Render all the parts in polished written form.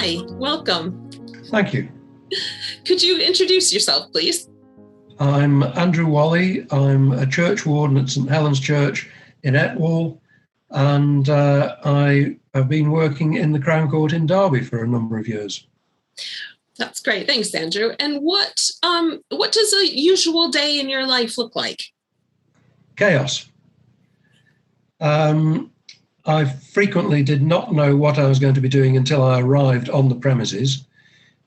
Hi, welcome. Thank you. Could you introduce yourself, please? I'm Andrew Wally. I'm a church warden at St Helen's Church in Etwall, and I have been working in the Crown Court in Derby for a number of years. That's great. Thanks, Andrew. And what does a usual day in your life look like? Chaos. I frequently did not know what I was going to be doing until I arrived on the premises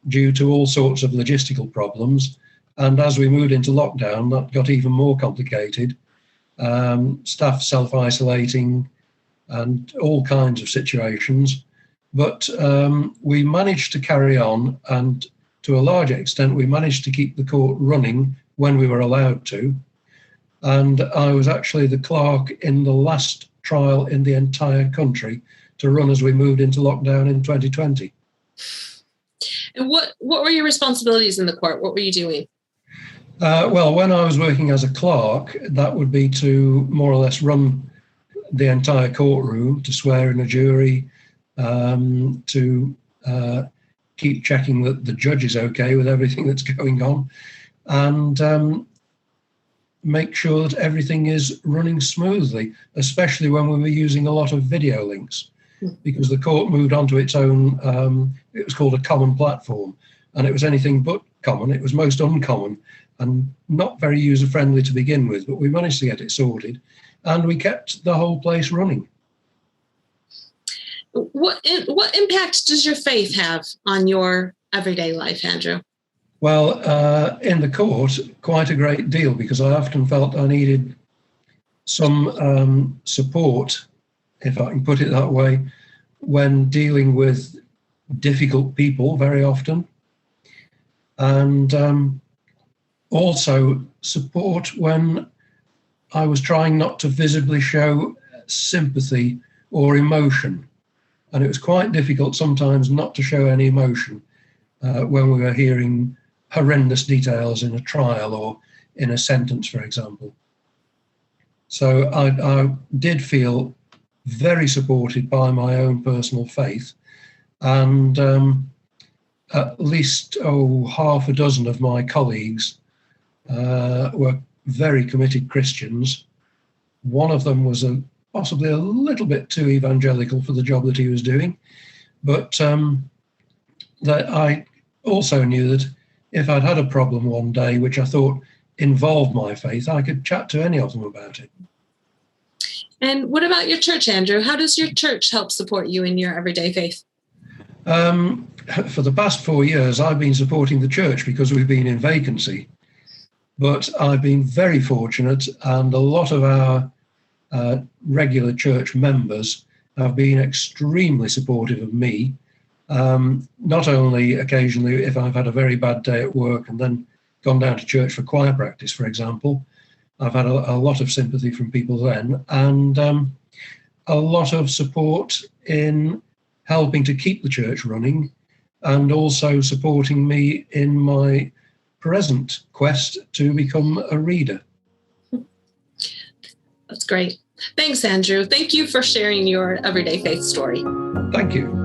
due to all sorts of logistical problems. And as we moved into lockdown, that got even more complicated. Staff self-isolating and all kinds of situations. But we managed to carry on, and to a large extent, we managed to keep the court running when we were allowed to. And I was actually the clerk in the last trial in the entire country to run as we moved into lockdown in 2020. And what were your responsibilities in the court? What were you doing? Well, when I was working as a clerk, that would be to more or less run the entire courtroom, to swear in a jury, to keep checking that the judge is okay with everything that's going on, and make sure that everything is running smoothly, especially when we were using a lot of video links, because the court moved on to its own, it was called a common platform, and it was anything but common. It was most uncommon and not very user-friendly to begin with, but we managed to get it sorted, and we kept the whole place running. What impact does your faith have on your everyday life, Andrew? Well, in the court, quite a great deal, because I often felt I needed some support, if I can put it that way, when dealing with difficult people very often. And also support when I was trying not to visibly show sympathy or emotion. And it was quite difficult sometimes not to show any emotion when we were hearing horrendous details in a trial or in a sentence, for example. So I did feel very supported by my own personal faith, and at least half a dozen of my colleagues were very committed Christians. One of them was possibly a little bit too evangelical for the job that he was doing, but that I also knew that if I'd had a problem one day which I thought involved my faith, I could chat to any of them about it. And what about your church, Andrew? How does your church help support you in your everyday faith? For the past 4 years, I've been supporting the church because we've been in vacancy. But I've been very fortunate, and a lot of our regular church members have been extremely supportive of me. Not only occasionally if I've had a very bad day at work and then gone down to church for choir practice, for example. I've had a lot of sympathy from people then, and a lot of support in helping to keep the church running, and also supporting me in my present quest to become a reader. That's great. Thanks, Andrew. Thank you for sharing your everyday faith story. Thank you.